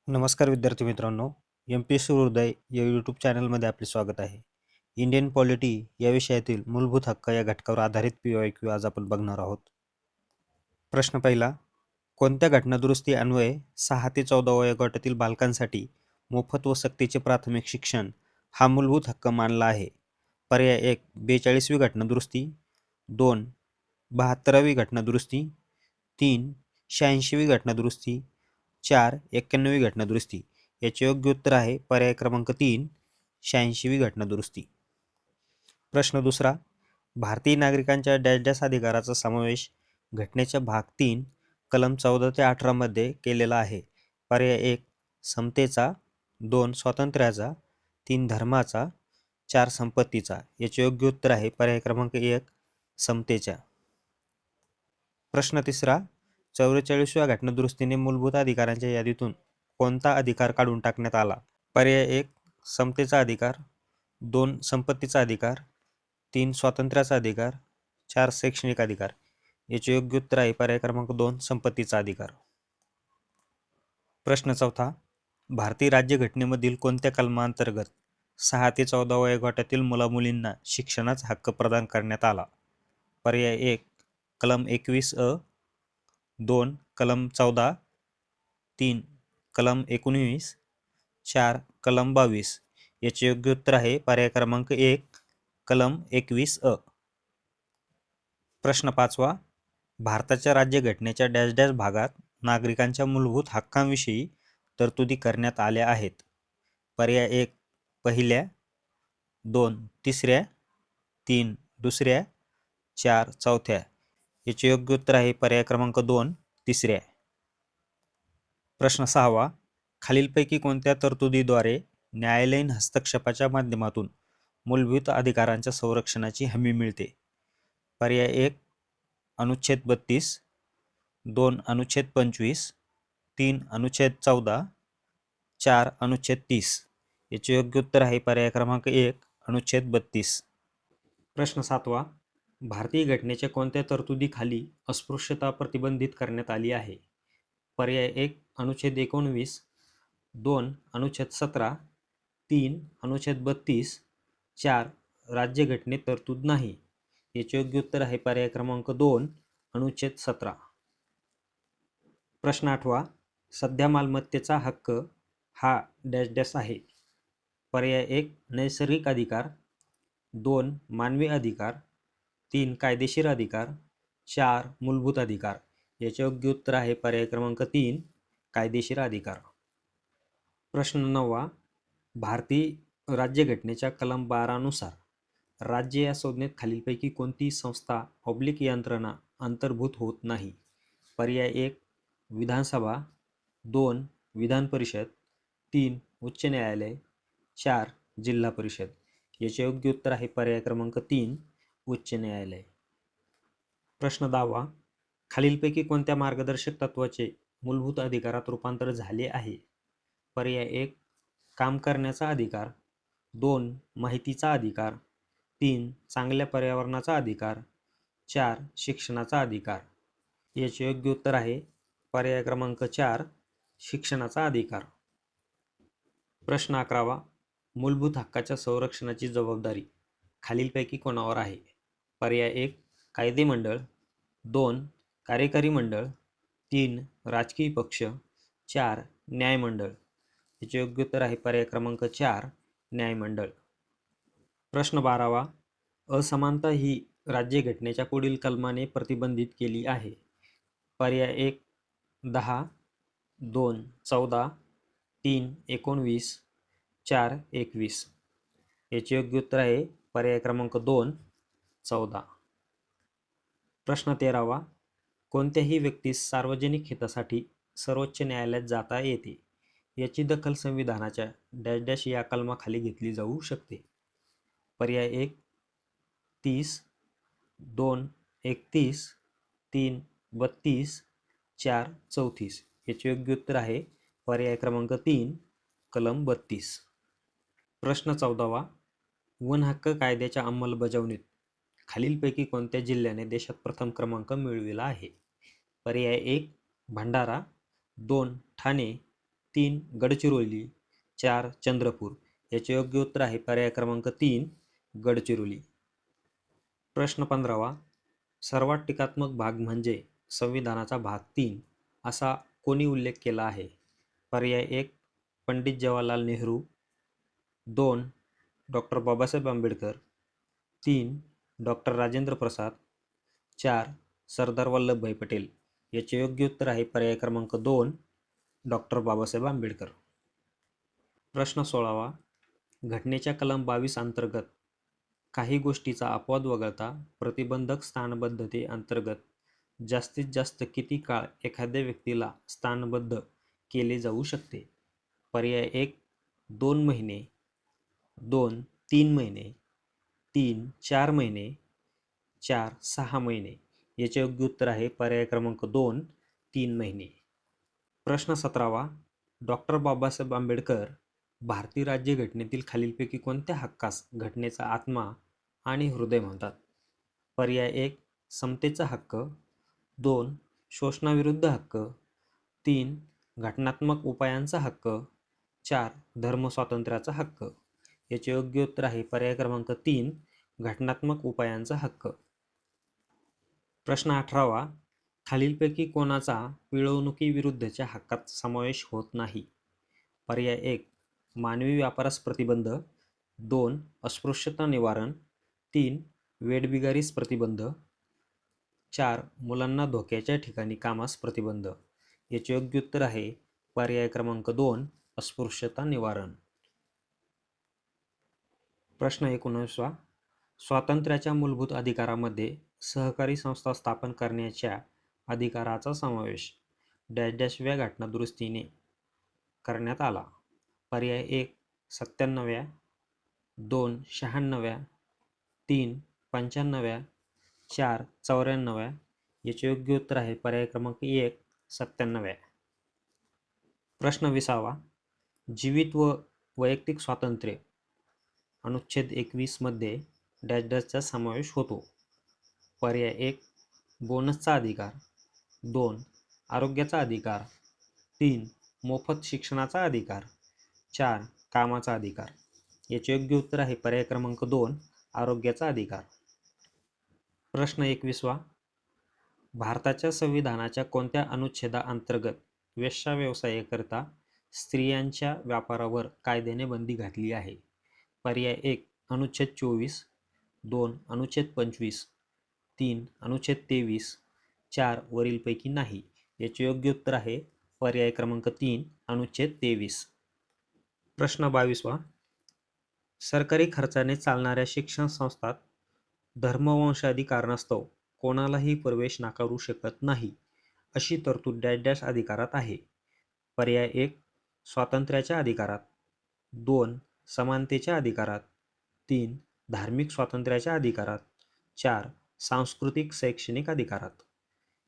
नमस्कार विद्यार्थी मित्रांनो, एम.पी.एस.सी हृदय या यूट्यूब चॅनलमध्ये आपले स्वागत आहे. इंडियन पॉलिटी या विषयातील मूलभूत हक्क या घटकावर आधारित PYQ आज आपण बघणार आहोत. प्रश्न पहिला, कोणत्या घटना दुरुस्ती अन्वये 6 ते 14 वयोगटातील बालकांसाठी मोफत व सक्तीचे प्राथमिक शिक्षण हा मूलभूत हक्क मानला आहे? पर्याय 1 42वी घटना दुरुस्ती, 2 72वी घटना दुरुस्ती, 3 86वी घटना दुरुस्ती, 4 91वी घटना दुरुस्ती. याचे योग्य उत्तर आहे पर्याय क्रमांक 3 86वी घटना दुरुस्ती. प्रश्न दुसरा, भारतीय नागरिकांच्या डॅश डॅश अधिकाराचा समावेश घटनेच्या भाग 3 कलम 14 ते 18 मध्ये केलेला आहे. पर्याय 1 समतेचा, 2 स्वातंत्र्याचा, 3 धर्माचा, 4 संपत्तीचा. याचे योग्य उत्तर आहे पर्याय क्रमांक 1 समतेच्या. प्रश्न तिसरा, 44व्या घटनादुरुस्तीने मूलभूत अधिकारांच्या यादीतून कोणता अधिकार काढून टाकण्यात आला? पर्याय 1 समतेचा अधिकार, 2 संपत्तीचा अधिकार, 3 स्वातंत्र्याचा अधिकार, 4 शैक्षणिक अधिकार. याचे योग्य उत्तर आहे पर्याय क्रमांक 2 संपत्तीचा अधिकार. प्रश्न चौथा, भारतीय राज्यघटनेमधील कोणत्या कलमांतर्गत 6 ते 14 वयोगटातील मुलामुलींना शिक्षणाचा हक्क प्रदान करण्यात आला? पर्याय 1 कलम 21 2 कलम 14, 3 कलम 19, 4 कलम 22. याचे योग्य उत्तर आहे पर्याय क्रमांक 1 कलम 21 प्रश्न पाचवा, भारताच्या राज्यघटनेच्या डॅश डॅश भागात नागरिकांच्या मूलभूत हक्कांविषयी तरतुदी करण्यात आल्या आहेत? पर्याय 1 पहिल्या, 2 तिसऱ्या, 3 दुसऱ्या, 4 चौथ्या. याचे योग्य उत्तर आहे पर्याय क्रमांक 2 तिसऱ्या. प्रश्न सहावा, खालीलपैकी कोणत्या तरतुदीद्वारे न्यायालयीन हस्तक्षेपाच्या माध्यमातून मूलभूत अधिकारांच्या संरक्षणाची हमी मिळते? पर्याय 1 अनुच्छेद 32, 2 अनुच्छेद 25, 3 अनुच्छेद 14, 4 अनुच्छेद 30. याचे योग्य उत्तर आहे पर्याय क्रमांक 1 अनुच्छेद 32. प्रश्न सातवा, भारतीय घटनेच्या कोणत्या तरतुदीखाली अस्पृश्यता प्रतिबंधित करण्यात आली आहे? पर्याय 1 अनुच्छेद 19, 2 अनुच्छेद 17, 3 अनुच्छेद 32, 4 राज्यघटनेत तरतूद नाही. याचे योग्य उत्तर आहे पर्याय क्रमांक 2 अनुच्छेद 17. प्रश्न आठवा, सध्या मालमत्तेचा हक्क हा डॅश डॅश आहे? पर्याय 1 नैसर्गिक अधिकार, 2 मानवी अधिकार, 3 कायदेशीर अधिकार, 4 मूलभूत अधिकार. याचे योग्य उत्तर आहे पर्याय क्रमांक 3 कायदेशीर अधिकार. प्रश्न नववा, भारतीय राज्यघटनेच्या कलम 12 नुसार राज्य या संज्ञेत खालीलपैकी कोणती संस्था ऑब्लिक यंत्रणा अंतर्भूत होत नाही? पर्याय 1 विधानसभा, 2 विधान परिषद, 3 उच्च न्यायालय, 4 जिल्हा परिषद. याचे योग्य उत्तर आहे पर्याय क्रमांक 3 उच्च न्यायालय. प्रश्न 10वा, खालीलपैकी कोणत्या मार्गदर्शक तत्वाचे मूलभूत अधिकारात रूपांतर झाले आहे? पर्याय 1 काम करण्याचा अधिकार, 2 माहितीचा अधिकार, 3 चांगल्या पर्यावरणाचा अधिकार, 4 शिक्षणाचा अधिकार. याचे योग्य उत्तर आहे पर्याय क्रमांक 4 शिक्षणाचा अधिकार. प्रश्न 11वा, मूलभूत हक्काच्या संरक्षणाची जबाबदारी खालीलपैकी कोणावर आहे? पर्याय 1 कायदे मंडळ, 2 कार्यकारी मंडळ, 3 राजकीय पक्ष, 4 न्यायमंडळ. याचे योग्य उत्तर आहे पर्याय क्रमांक 4 न्यायमंडळ. प्रश्न 12वा, असमानता ही राज्यघटनेच्या पुढील कलमाने प्रतिबंधित केली आहे? पर्याय 1 10, 2 14, 3 19, 4 21. याचे योग्य उत्तर आहे पर्याय क्रमांक 2 14. प्रश्न 13वा, कोणत्याही व्यक्तीस सार्वजनिक हितासाठी सर्वोच्च न्यायालयात जाता येते? याची दखल संविधानाच्या डॅश डॅश या कलमाखाली घेतली जाऊ शकते? पर्याय 1 30, 2 31, 3 32, 4 34. याचे योग्य उत्तर आहे पर्याय क्रमांक 3 कलम 32. प्रश्न 14वा, वन हक्क कायद्याच्या अंमलबजावणीत खालीलपैकी कोणत्या जिल्ह्याने देशात प्रथम क्रमांक मिळविला आहे? पर्याय 1 भंडारा, 2 ठाणे, 3 गडचिरोली, 4 चंद्रपूर. याचे योग्य उत्तर आहे पर्याय क्रमांक 3 गडचिरोली. प्रश्न 15वा. सर्वात टीकात्मक भाग म्हणजे संविधानाचा भाग 3 असा कोणी उल्लेख केला आहे? पर्याय 1 पंडित जवाहरलाल नेहरू, 2 डॉक्टर बाबासाहेब आंबेडकर, 3 डॉक्टर राजेंद्र प्रसाद, 4 सरदार वल्लभभाई पटेल. याचे योग्य उत्तर आहे पर्याय क्रमांक 2 डॉक्टर बाबासाहेब आंबेडकर. प्रश्न 16वा. घटनेच्या कलम 22 अंतर्गत काही गोष्टीचा अपवाद वगळता प्रतिबंधक स्थानबद्धते अंतर्गत जास्तीत जास्त किती काळ एखाद्या व्यक्तीला स्थानबद्ध केले जाऊ शकते? पर्याय 1 2 महिने, 2 3 महिने, 3 4 महिने, 4 6 महिने. याचे योग्य उत्तर आहे पर्याय क्रमांक 2 3 महिने. प्रश्न 17वा. डॉक्टर बाबासाहेब आंबेडकर भारतीय राज्यघटनेतील खालीलपैकी कोणत्या हक्कास घटनेचा आत्मा आणि हृदय म्हणतात? पर्याय 1 समतेचा हक्क, 2 शोषणाविरुद्ध हक्क, 3 घटनात्मक उपायांचा हक्क, 4 धर्मस्वातंत्र्याचा हक्क. याचे योग्य उत्तर आहे पर्याय क्रमांक 3 घटनात्मक उपायांचा हक्क. प्रश्न 18वा. खालीलपैकी कोणाचा पिळवणुकीविरुद्धच्या हक्कात समावेश होत नाही? पर्याय 1 मानवी व्यापारास प्रतिबंध, 2 अस्पृश्यता निवारण, 3 वेठबिगारीस प्रतिबंध, 4 मुलांना धोक्याच्या ठिकाणी कामास प्रतिबंध. याचे योग्य उत्तर आहे पर्याय क्रमांक 2 अस्पृश्यता निवारण. प्रश्न 19वा. स्वातंत्र्याच्या मूलभूत अधिकारामध्ये सहकारी संस्था स्थापन करण्याच्या अधिकाराचा समावेश डॅश डॅश व्या घटनादुरुस्तीने करण्यात आला? पर्याय 1 97व्या, 2 96व्या, 3 95व्या, 4 94व्या. याचे योग्य उत्तर आहे पर्याय क्रमांक 1 97व्या. प्रश्न 20वा. जीवित व वैयक्तिक स्वातंत्र्य अनुच्छेद 21 मध्ये डॅश डॅशचा समावेश होतो? पर्याय 1 बोनसचा अधिकार, 2 आरोग्याचा अधिकार, 3 मोफत शिक्षणाचा अधिकार, 4 कामाचा अधिकार. याचे योग्य उत्तर आहे पर्याय क्रमांक 2 आरोग्याचा अधिकार. प्रश्न 21वा. भारताच्या संविधानाच्या कोणत्या अनुच्छेदाअंतर्गत वेश्या व्यवसायाकरिता स्त्रियांच्या व्यापारावर कायद्याने बंदी घातली आहे? पर्याय 1 अनुच्छेद 24, 2 अनुच्छेद 25, 3 अनुच्छेद 23, 4 वरीलपैकी नाही. याचे योग्य उत्तर आहे पर्याय क्रमांक 3 अनुच्छेद 23. प्रश्न 22वा. सरकारी खर्चाने चालणाऱ्या शिक्षण संस्थात धर्मवंशादी कारणास्तव कोणालाही प्रवेश नाकारू शकत नाही अशी तरतूद डॅश डॅश अधिकारात आहे? पर्याय 1 स्वातंत्र्याच्या अधिकारात, 2 समानतेच्या अधिकारात, 3 धार्मिक स्वातंत्र्याच्या अधिकारात, 4 सांस्कृतिक शैक्षणिक अधिकारात.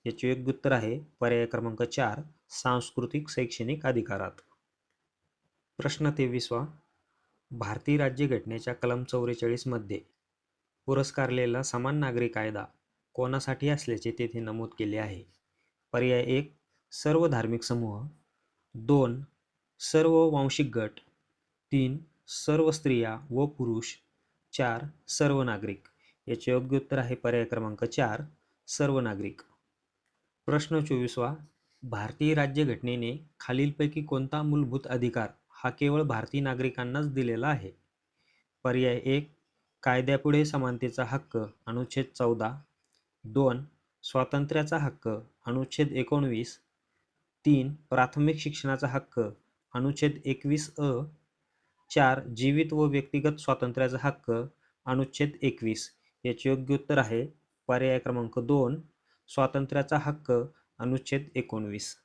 याचे योग्य उत्तर आहे पर्याय क्रमांक 4 सांस्कृतिक शैक्षणिक अधिकारात. प्रश्न 23वा. भारतीय राज्यघटनेच्या कलम 44 मध्ये पुरस्कारलेला समान नागरी कायदा कोणासाठी असल्याचे तेथे नमूद केले आहे? पर्याय 1 सर्व धार्मिक समूह, 2 सर्व वांशिक गट, 3 सर्व स्त्रिया व पुरुष, 4 सर्व नागरिक. याचे योग्य उत्तर आहे पर्याय क्रमांक 4 सर्व नागरिक. प्रश्न 24वा. भारतीय राज्यघटनेने खालीलपैकी कोणता मूलभूत अधिकार हा केवळ भारतीय नागरिकांनाच दिलेला आहे? पर्याय 1 कायद्यापुढे समानतेचा हक्क अनुच्छेद 14, 2 स्वातंत्र्याचा हक्क अनुच्छेद 19, 3 प्राथमिक शिक्षणाचा हक्क अनुच्छेद 21 अ, 4 जीवित व व्यक्तिगत स्वातंत्र्याचा हक्क अनुच्छेद 21. याचे योग्य उत्तर आहे पर्याय क्रमांक 2 स्वातंत्र्याचा हक्क अनुच्छेद 19.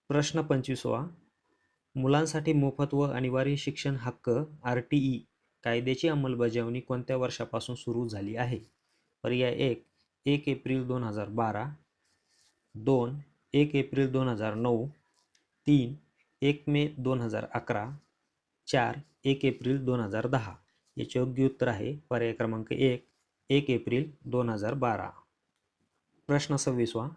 प्रश्न 25वा. मुलांसाठी मोफत व अनिवार्य शिक्षण हक्क RTE कायद्याची अंमलबजावणी कोणत्या वर्षापासून सुरू झाली आहे? पर्याय 1 1 एप्रिल 2012, 2 1 एप्रिल 2009, 3 1 मे 2011, 4 1 एप्रिल 2010. याचे योग्य उत्तर आहे पर्याय क्रमांक 1 1 एप्रिल 2012. प्रश्न 26वा.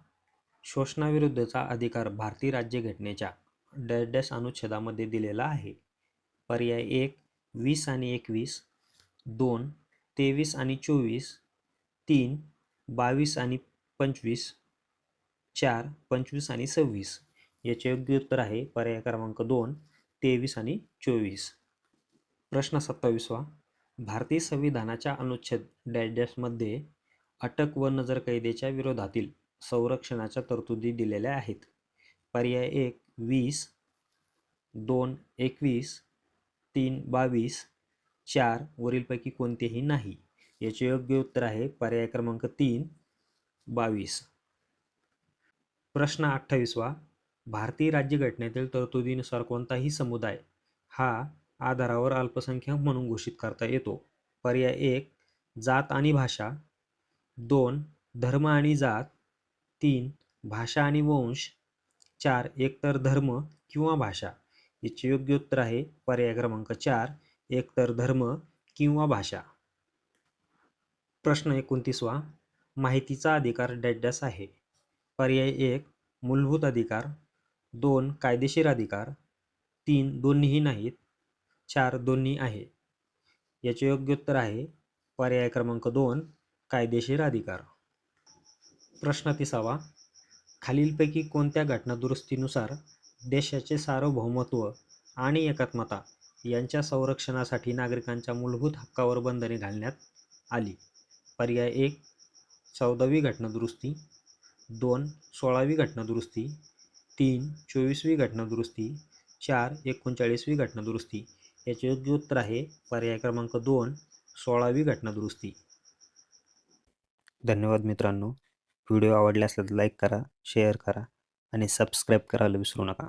शोषणाविरुद्धचा अधिकार भारतीय राज्यघटनेच्या डॅश डॅश अनुच्छेदामध्ये दिलेला आहे. पर्याय 1 20 आणि 21, 2 23 आणि 24, 3 22 आणि 25, 4 25 आणि 26. याचे योग्य उत्तर आहे पर्याय क्रमांक 2 23 आणि 24. प्रश्न 27वा. भारतीय संविधानाच्या अनुच्छेद डॅश डॅशमध्ये अटक व नजरकैदेच्या विरोधातील संरक्षणाच्या तरतुदी दिलेल्या आहेत. पर्याय 1 20, 2 21, 3 22, 4 वरीलपैकी कोणतेही नाही. याचे योग्य उत्तर आहे पर्याय क्रमांक 3 22. प्रश्न 28वा. भारतीय राज्यघटनेतील तरतुदीनुसार कोणताही समुदाय हा आधारावर अल्पसंख्याक म्हणून घोषित करता येतो. पर्याय 1 जात आणि भाषा, 2 धर्म आणि जात, 3 भाषा आणि वंश, 4 एकतर धर्म किंवा भाषा. याचे योग्य उत्तर आहे पर्याय क्रमांक 4 एकतर धर्म किंवा भाषा. प्रश्न 29वा. माहितीचा अधिकार डॅश डॅश आहे. पर्याय 1 मूलभूत अधिकार, 2 कायदेशीर अधिकार, 3 दोन्हीही नाहीत, 4 दोन्ही आहे. याचे योग्य उत्तर आहे पर्याय क्रमांक 2 कायदेशीर अधिकार. प्रश्न 30वा. खालीलपैकी कोणत्या घटनादुरुस्तीनुसार देशाचे सार्वभौमत्व आणि एकात्मता यांच्या संरक्षणासाठी नागरिकांच्या मूलभूत हक्कावर बंधने घालण्यात आली. पर्याय 1 14वी घटनादुरुस्ती, 2 16वी घटनादुरुस्ती, 3 24वी घटनादुरुस्ती, 4 39वी घटनादुरुस्ती. याचे योग्य उत्तर आहे पर्याय क्रमांक 2 16वी घटनादुरुस्ती. धन्यवाद मित्रांनो. व्हिडिओ आवडला असल्यास लाईक करा, शेअर करा आणि सबस्क्राईब करायला विसरू नका.